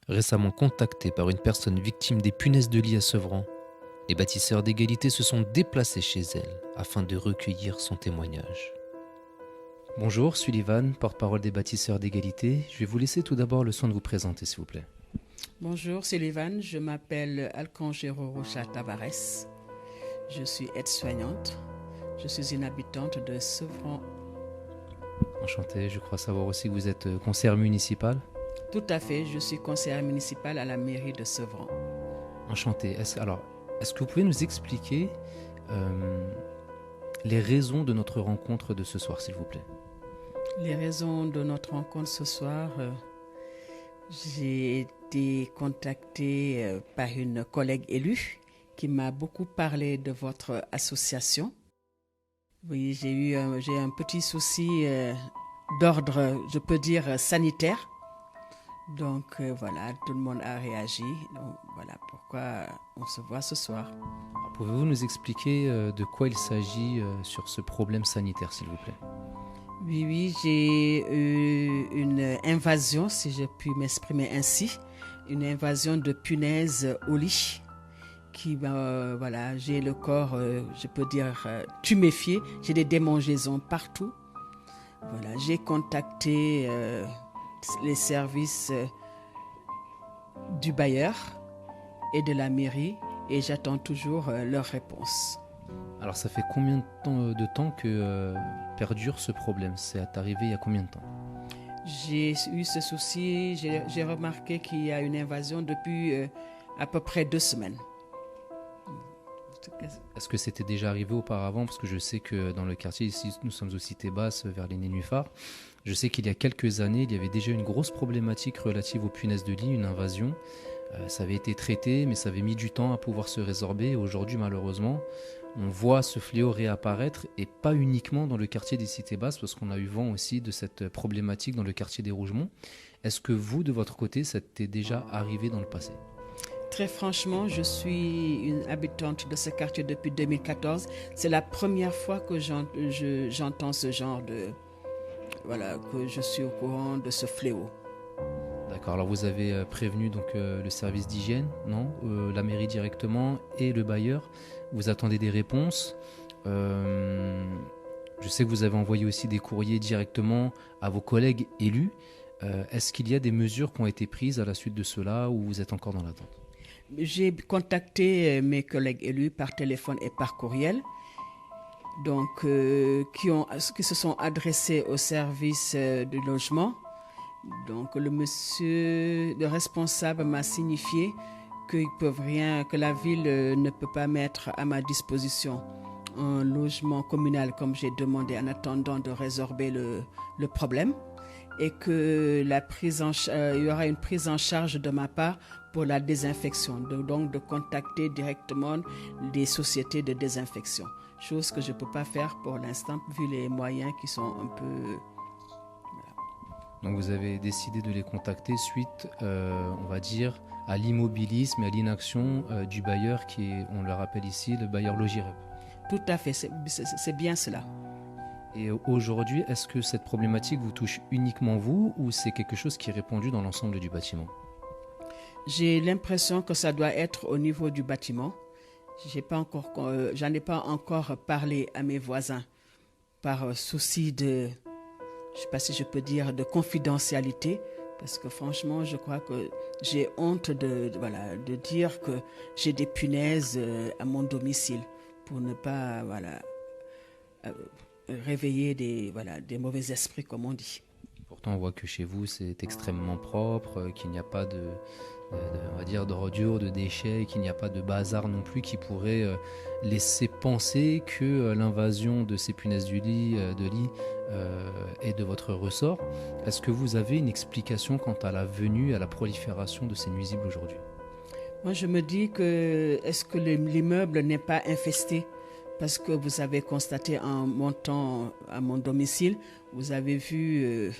Récemment contactés par une personne victime des punaises de lit à Sevran, les bâtisseurs d'égalité se sont déplacés chez elle afin de recueillir son témoignage. Bonjour, Sullivan, porte-parole des bâtisseurs d'égalité. Je vais vous laisser tout d'abord le soin de vous présenter, s'il vous plaît. Bonjour Sullivan, je m'appelle Alcangero Rocha Tavares. Je suis aide-soignante. Je suis une habitante de Sevran. Enchanté, je crois savoir aussi que vous êtes conseillère municipale. Tout à fait, je suis conseillère municipale à la mairie de Sevran. Enchanté. Est-ce que vous pouvez nous expliquer les raisons de notre rencontre de ce soir, s'il vous plaît? Les raisons de notre rencontre ce soir, j'ai été contactée par une collègue élue qui m'a beaucoup parlé de votre association. Oui, j'ai un petit souci d'ordre, je peux dire, sanitaire. Donc voilà, tout le monde a réagi. Donc voilà pourquoi on se voit ce soir. Alors, pouvez-vous nous expliquer de quoi il s'agit sur ce problème sanitaire, s'il vous plaît? Oui, j'ai eu une invasion, si je puis m'exprimer ainsi, une invasion de punaises au lit. Voilà, j'ai le corps, je peux dire, tuméfié. J'ai des démangeaisons partout. Voilà, j'ai contacté les services du bailleur et de la mairie et j'attends toujours leur réponse. Alors ça fait combien de temps que perdure ce problème? C'est arrivé il y a combien de temps? J'ai eu ce souci, j'ai remarqué qu'il y a une invasion depuis à peu près 2 semaines. Est-ce que c'était déjà arrivé auparavant? Parce que je sais que dans le quartier, ici nous sommes aux Cités Basses, vers les Nénuphars. Je sais qu'il y a quelques années, il y avait déjà une grosse problématique relative aux punaises de lit, une invasion. Ça avait été traité, mais ça avait mis du temps à pouvoir se résorber. Et aujourd'hui, malheureusement, on voit ce fléau réapparaître, et pas uniquement dans le quartier des Cités Basses, parce qu'on a eu vent aussi de cette problématique dans le quartier des Rougemont. Est-ce que vous, de votre côté, ça t'est déjà arrivé dans le passé? Très franchement, je suis une habitante de ce quartier depuis 2014. C'est la première fois que j'entends ce genre de... Voilà, que je suis au courant de ce fléau. D'accord, alors vous avez prévenu donc le service d'hygiène, non? La mairie directement et le bailleur. Vous attendez des réponses. Je sais que vous avez envoyé aussi des courriers directement à vos collègues élus. Est-ce qu'il y a des mesures qui ont été prises à la suite de cela ou vous êtes encore dans l'attente? J'ai contacté mes collègues élus par téléphone et par courriel, donc qui se sont adressés au service du logement. Donc le responsable m'a signifié qu'ils peuvent rien, que la ville ne peut pas mettre à ma disposition un logement communal comme j'ai demandé en attendant de résorber le problème, et que il y aura une prise en charge de ma part pour la désinfection, donc de contacter directement des sociétés de désinfection, chose que je ne peux pas faire pour l'instant vu les moyens qui sont un peu... Donc vous avez décidé de les contacter suite, on va dire, à l'immobilisme et à l'inaction du bailleur qui est, on le rappelle ici, le bailleur Logirep. Tout à fait, c'est bien cela. Et aujourd'hui, est-ce que cette problématique vous touche uniquement vous ou c'est quelque chose qui est répandu dans l'ensemble du bâtiment? J'ai l'impression que ça doit être au niveau du bâtiment. J'en ai pas encore parlé à mes voisins par souci de, je ne sais pas si je peux dire, de confidentialité, parce que franchement, je crois que j'ai honte de dire que j'ai des punaises à mon domicile pour ne pas réveiller des mauvais esprits, comme on dit. Pourtant, on voit que chez vous, c'est extrêmement propre, qu'il n'y a pas on va dire, d'ordures, de déchets, qu'il n'y a pas de bazar non plus qui pourrait laisser penser que l'invasion de ces punaises de lit est de votre ressort. Est-ce que vous avez une explication quant à la venue, à la prolifération de ces nuisibles aujourd'hui? Moi, je me dis que est-ce que l'immeuble n'est pas infesté? Parce que vous avez constaté en montant à mon domicile, vous avez vu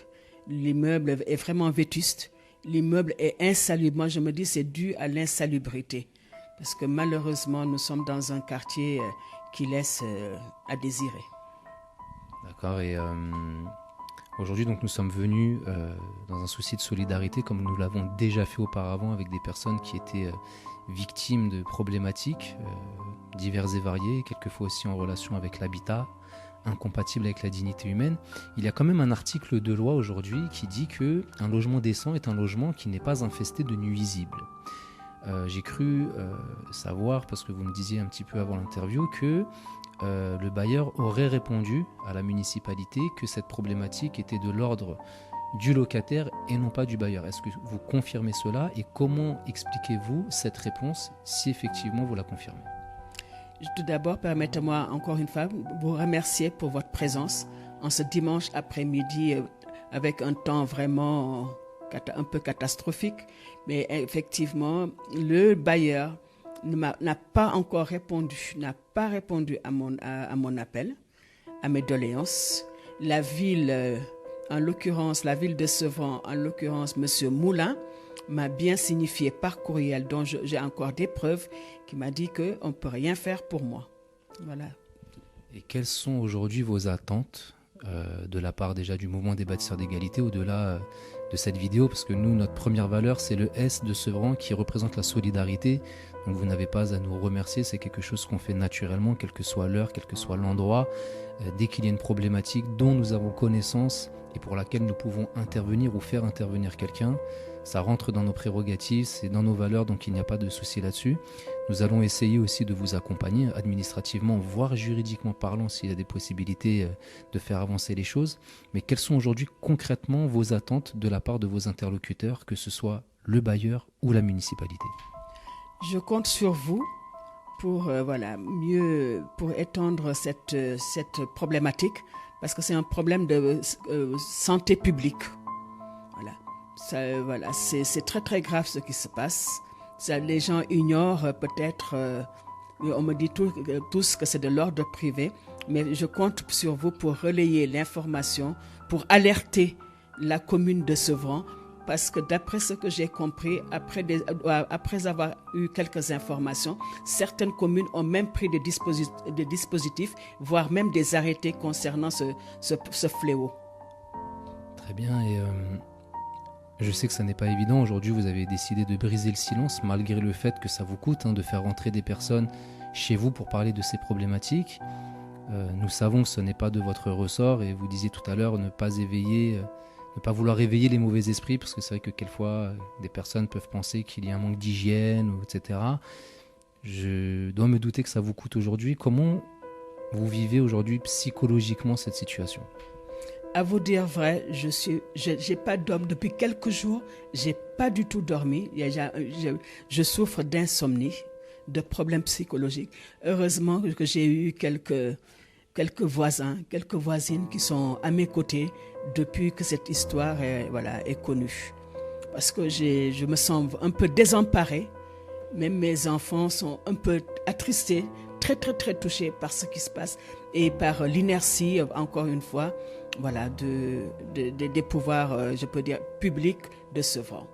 l'immeuble est vraiment vétuste. L'immeuble est insalubre. Moi, je me dis que c'est dû à l'insalubrité. Parce que malheureusement, nous sommes dans un quartier qui laisse à désirer. D'accord, et Aujourd'hui, donc, nous sommes venus dans un souci de solidarité, comme nous l'avons déjà fait auparavant avec des personnes qui étaient victimes de problématiques diverses et variées, quelquefois aussi en relation avec l'habitat, incompatible avec la dignité humaine. Il y a quand même un article de loi aujourd'hui qui dit qu'un logement décent est un logement qui n'est pas infesté de nuisibles. J'ai cru savoir, parce que vous me disiez un petit peu avant l'interview, que le bailleur aurait répondu à la municipalité que cette problématique était de l'ordre du locataire et non pas du bailleur. Est-ce que vous confirmez cela et comment expliquez-vous cette réponse si effectivement vous la confirmez? Tout d'abord, permettez-moi encore une fois vous remercier pour votre présence en ce dimanche après-midi avec un temps vraiment un peu catastrophique. Mais effectivement, le bailleur n'a pas encore répondu, à mon appel, à mes doléances. La ville, en l'occurrence, la ville de Sevran, en l'occurrence, M. Moulin, m'a bien signifié par courriel, dont j'ai encore des preuves, qui m'a dit qu'on ne peut rien faire pour moi. Voilà. Et quelles sont aujourd'hui vos attentes de la part déjà du mouvement des bâtisseurs d'égalité, au-delà de cette vidéo, parce que nous, notre première valeur, c'est le S de Sevran qui représente la solidarité. Donc vous n'avez pas à nous remercier, c'est quelque chose qu'on fait naturellement, quelle que soit l'heure, quel que soit l'endroit. Dès qu'il y a une problématique dont nous avons connaissance et pour laquelle nous pouvons intervenir ou faire intervenir quelqu'un, ça rentre dans nos prérogatives, c'est dans nos valeurs, donc il n'y a pas de souci là-dessus. Nous allons essayer aussi de vous accompagner administrativement, voire juridiquement parlant, s'il y a des possibilités de faire avancer les choses. Mais quelles sont aujourd'hui concrètement vos attentes de la part de vos interlocuteurs, que ce soit le bailleur ou la municipalité? Je compte sur vous pour pour étendre cette problématique, parce que c'est un problème de santé publique. C'est très très grave ce qui se passe. Les gens ignorent peut-être, on me dit tous que c'est de l'ordre privé, mais je compte sur vous pour relayer l'information, pour alerter la commune de Sevran, parce que d'après ce que j'ai compris, après avoir eu quelques informations, certaines communes ont même pris des dispositifs, voire même des arrêtés concernant ce fléau. Très bien, et je sais que ça n'est pas évident. Aujourd'hui, vous avez décidé de briser le silence, malgré le fait que ça vous coûte de faire rentrer des personnes chez vous pour parler de ces problématiques. Nous savons que ce n'est pas de votre ressort, et vous disiez tout à l'heure ne pas vouloir réveiller les mauvais esprits, parce que c'est vrai que quelquefois des personnes peuvent penser qu'il y a un manque d'hygiène, etc. Je dois me douter que ça vous coûte aujourd'hui. Comment vous vivez aujourd'hui psychologiquement cette situation? À vous dire vrai, j'ai pas dormi depuis quelques jours. J'ai pas du tout dormi. Je souffre d'insomnie, de problèmes psychologiques. Heureusement que j'ai eu quelques voisins, quelques voisines qui sont à mes côtés depuis que cette histoire est connue. Parce que je me sens un peu désemparée. Même mes enfants sont un peu attristés, très très très touchés par ce qui se passe et par l'inertie, encore une fois, des pouvoirs, je peux dire, publics de Sevran.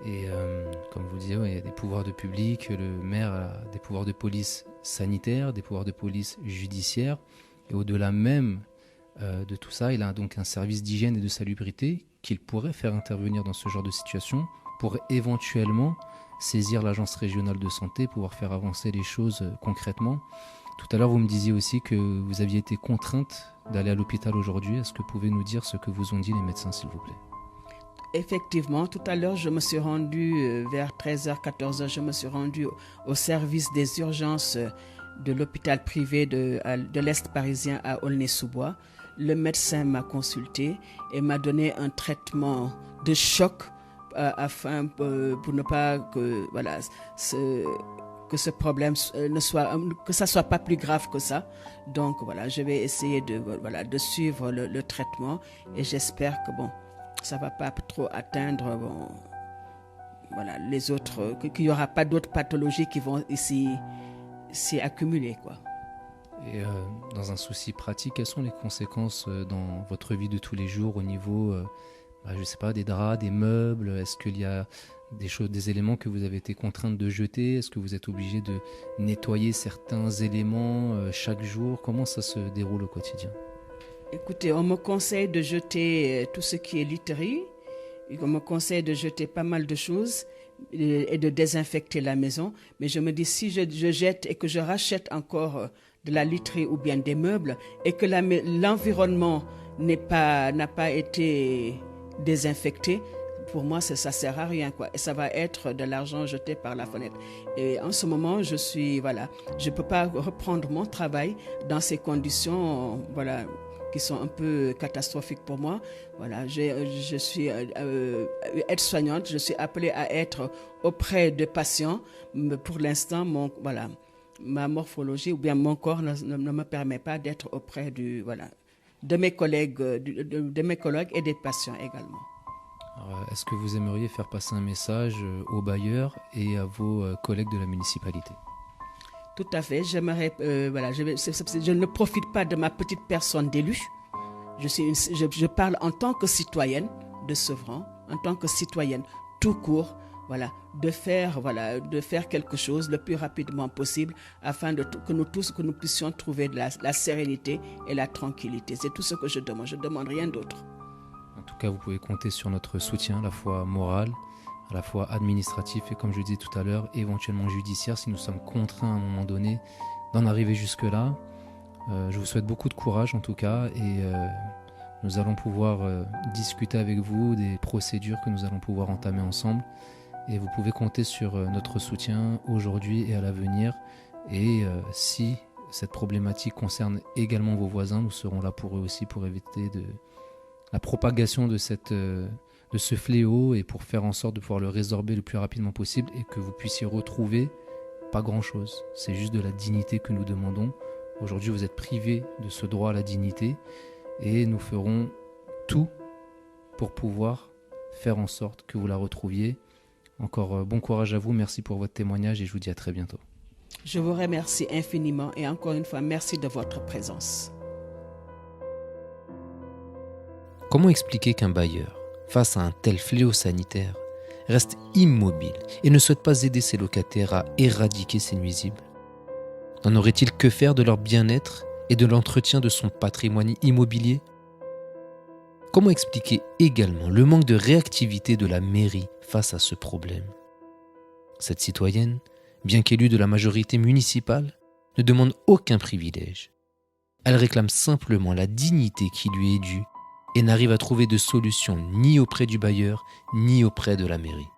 Et comme vous disiez, il y a des pouvoirs de public, le maire a des pouvoirs de police sanitaire, des pouvoirs de police judiciaire, et au-delà même de tout ça, il a donc un service d'hygiène et de salubrité qu'il pourrait faire intervenir dans ce genre de situation pour éventuellement saisir l'agence régionale de santé, pouvoir faire avancer les choses concrètement. Tout à l'heure, vous me disiez aussi que vous aviez été contrainte d'aller à l'hôpital aujourd'hui. Est-ce que vous pouvez nous dire ce que vous ont dit les médecins, s'il vous plaît? Effectivement, tout à l'heure, je me suis rendue vers 13h, 14h, je me suis rendue au service des urgences de l'hôpital privé de l'Est parisien à Aulnay-sous-Bois. Le médecin m'a consulté et m'a donné un traitement de choc afin pour ne pas que ce problème que ça soit pas plus grave que ça. Donc je vais essayer de suivre le traitement et j'espère que ça va pas trop atteindre les autres, qu'il y aura pas d'autres pathologies qui vont s'y accumuler, quoi. Et dans un souci pratique, quelles sont les conséquences dans votre vie de tous les jours au niveau je sais pas, des draps, des meubles? Est-ce qu'il y a des éléments que vous avez été contrainte de jeter? Est-ce que vous êtes obligé de nettoyer certains éléments chaque jour? Comment ça se déroule au quotidien? Écoutez, on me conseille de jeter tout ce qui est literie. On me conseille de jeter pas mal de choses et de désinfecter la maison. Mais je me dis, si je jette et que je rachète encore de la literie ou bien des meubles et que l'environnement n'a pas été désinfecté, pour moi, ça ne sert à rien, quoi. Et ça va être de l'argent jeté par la fenêtre. Et en ce moment, je ne peux pas reprendre mon travail dans ces conditions, voilà, qui sont un peu catastrophiques pour moi. Voilà, je suis aide-soignante, je suis appelée à être auprès de patients. Mais pour l'instant, ma morphologie ou bien mon corps ne me permet pas d'être auprès de mes collègues, de mes collègues et des patients également. Alors, est-ce que vous aimeriez faire passer un message aux bailleurs et à vos collègues de la municipalité ? Tout à fait. J'aimerais, je ne profite pas de ma petite personne d'élu. Je parle en tant que citoyenne de Sevran, en tant que citoyenne tout court, de faire quelque chose le plus rapidement possible afin que nous puissions trouver de la sérénité et la tranquillité. C'est tout ce que je demande. Je ne demande rien d'autre. En tout cas, vous pouvez compter sur notre soutien, à la fois moral, à la fois administratif et, comme je le disais tout à l'heure, éventuellement judiciaire si nous sommes contraints à un moment donné d'en arriver jusque-là. Je vous souhaite beaucoup de courage en tout cas et nous allons pouvoir discuter avec vous des procédures que nous allons pouvoir entamer ensemble et vous pouvez compter sur notre soutien aujourd'hui et à l'avenir et si cette problématique concerne également vos voisins, nous serons là pour eux aussi pour éviter la propagation de ce fléau et pour faire en sorte de pouvoir le résorber le plus rapidement possible et que vous puissiez retrouver pas grand-chose. C'est juste de la dignité que nous demandons. Aujourd'hui, vous êtes privés de ce droit à la dignité et nous ferons tout pour pouvoir faire en sorte que vous la retrouviez. Encore bon courage à vous, merci pour votre témoignage et je vous dis à très bientôt. Je vous remercie infiniment et encore une fois, merci de votre présence. Comment expliquer qu'un bailleur, face à un tel fléau sanitaire, reste immobile et ne souhaite pas aider ses locataires à éradiquer ces nuisibles ? N'en aurait-il que faire de leur bien-être et de l'entretien de son patrimoine immobilier ? Comment expliquer également le manque de réactivité de la mairie face à ce problème ? Cette citoyenne, bien qu'élue de la majorité municipale, ne demande aucun privilège. Elle réclame simplement la dignité qui lui est due et n'arrive à trouver de solution ni auprès du bailleur, ni auprès de la mairie.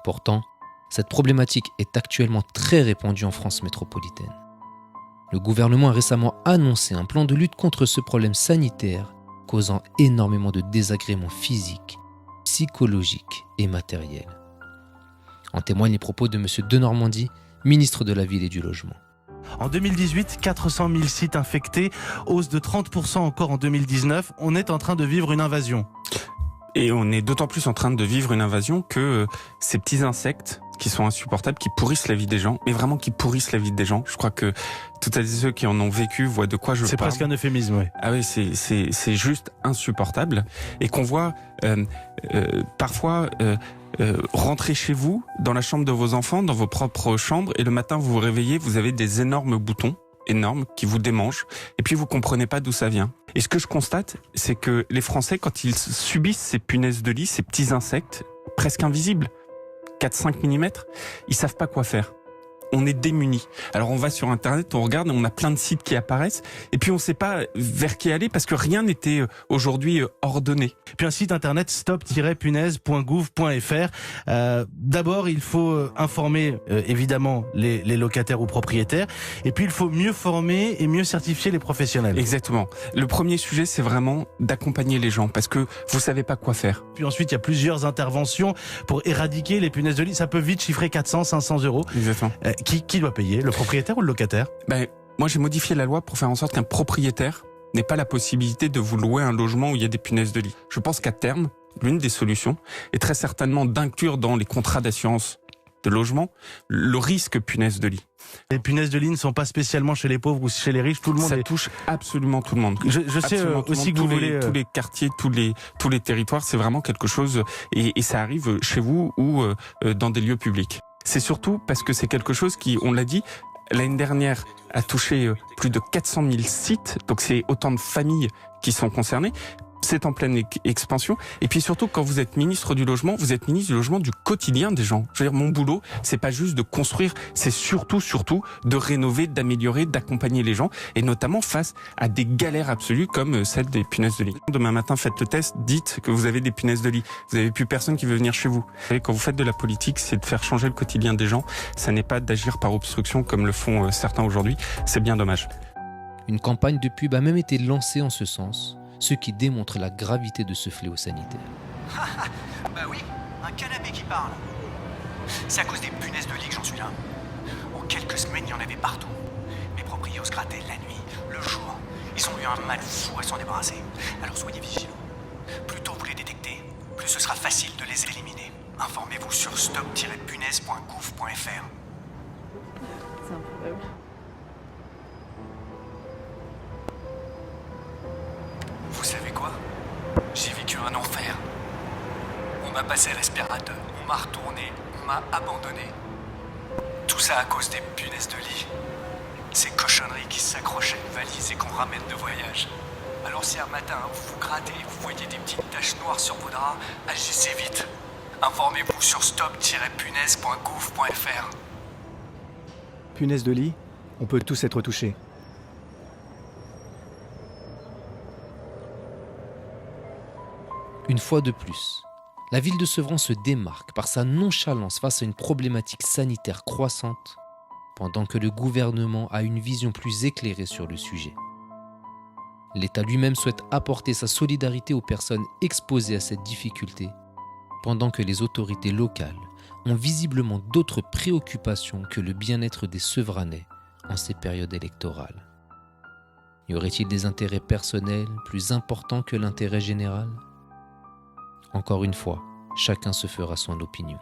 Pourtant, cette problématique est actuellement très répandue en France métropolitaine. Le gouvernement a récemment annoncé un plan de lutte contre ce problème sanitaire causant énormément de désagréments physiques, psychologiques et matériels. En témoignent les propos de M. Denormandie, ministre de la Ville et du Logement. En 2018, 400 000 sites infectés, hausse de 30% encore en 2019. On est en train de vivre une invasion. Et on est d'autant plus en train de vivre une invasion que ces petits insectes qui sont insupportables, qui pourrissent la vie des gens, mais vraiment qui pourrissent la vie des gens. Je crois que toutes celles et ceux qui en ont vécu voient de quoi je parle. C'est presque un euphémisme, oui. Ah oui, c'est juste insupportable. Et qu'on voit parfois rentrer chez vous, dans la chambre de vos enfants, dans vos propres chambres, et le matin vous vous réveillez, vous avez des énormes boutons, énormes, qui vous démangent, et puis vous comprenez pas d'où ça vient. Et ce que je constate, c'est que les Français, quand ils subissent ces punaises de lit, ces petits insectes, presque invisibles, 4-5 mm, ils savent pas quoi faire. On est démunis. Alors on va sur Internet, on regarde, on a plein de sites qui apparaissent, et puis on sait pas vers qui aller parce que rien n'était aujourd'hui ordonné. Puis un site internet stop-punaise.gouv.fr. D'abord, il faut informer évidemment les locataires ou propriétaires, et puis il faut mieux former et mieux certifier les professionnels. Exactement. Le premier sujet, c'est vraiment d'accompagner les gens parce que vous savez pas quoi faire. Puis ensuite, il y a plusieurs interventions pour éradiquer les punaises de lit. Ça peut vite chiffrer 400-500 euros. Exactement. Qui doit payer ? Le propriétaire ou le locataire ? Moi, j'ai modifié la loi pour faire en sorte qu'un propriétaire n'ait pas la possibilité de vous louer un logement où il y a des punaises de lit. Je pense qu'à terme, l'une des solutions est très certainement d'inclure dans les contrats d'assurance de logement le risque punaise de lit. Les punaises de lit ne sont pas spécialement chez les pauvres ou chez les riches, tout le monde. Ça touche absolument tout le monde. Je sais aussi que vous voulez tous les quartiers, tous les territoires, c'est vraiment quelque chose et ça arrive chez vous ou dans des lieux publics. C'est surtout parce que c'est quelque chose qui, on l'a dit, l'année dernière, a touché plus de 400 000 sites. Donc, c'est autant de familles qui sont concernées. C'est en pleine expansion. Et puis surtout, quand vous êtes ministre du logement, vous êtes ministre du logement du quotidien des gens. Je veux dire, mon boulot, c'est pas juste de construire, c'est surtout de rénover, d'améliorer, d'accompagner les gens, et notamment face à des galères absolues comme celle des punaises de lit. Demain matin, faites le test, dites que vous avez des punaises de lit. Vous n'avez plus personne qui veut venir chez vous. Vous savez, quand vous faites de la politique, c'est de faire changer le quotidien des gens. Ça n'est pas d'agir par obstruction comme le font certains aujourd'hui. C'est bien dommage. Une campagne de pub a même été lancée en ce sens, ce qui démontre la gravité de ce fléau sanitaire. Bah oui, un canapé qui parle. C'est à cause des punaises de lit que j'en suis là. En quelques semaines, il y en avait partout. Mes proprios se grattaient la nuit, le jour. Ils ont eu un mal fou à s'en débarrasser. Alors soyez vigilants. Plus tôt vous les détectez, plus ce sera facile de les éliminer. Informez-vous sur stop-punaise.gouv.fr. C'est un problème. Vous savez quoi? J'ai vécu un enfer. On m'a passé le respirateur, on m'a retourné, on m'a abandonné. Tout ça à cause des punaises de lit. Ces cochonneries qui s'accrochent à une valise et qu'on ramène de voyage. Alors si un matin vous vous grattez, vous voyez des petites taches noires sur vos draps, agissez vite. Informez-vous sur stop-punaise.gouv.fr. Punaise de lit, on peut tous être touchés. Une fois de plus, la ville de Sevran se démarque par sa nonchalance face à une problématique sanitaire croissante, pendant que le gouvernement a une vision plus éclairée sur le sujet. L'État lui-même souhaite apporter sa solidarité aux personnes exposées à cette difficulté, pendant que les autorités locales ont visiblement d'autres préoccupations que le bien-être des Sevranais en ces périodes électorales. Y aurait-il des intérêts personnels plus importants que l'intérêt général ? Encore une fois, chacun se fera son opinion.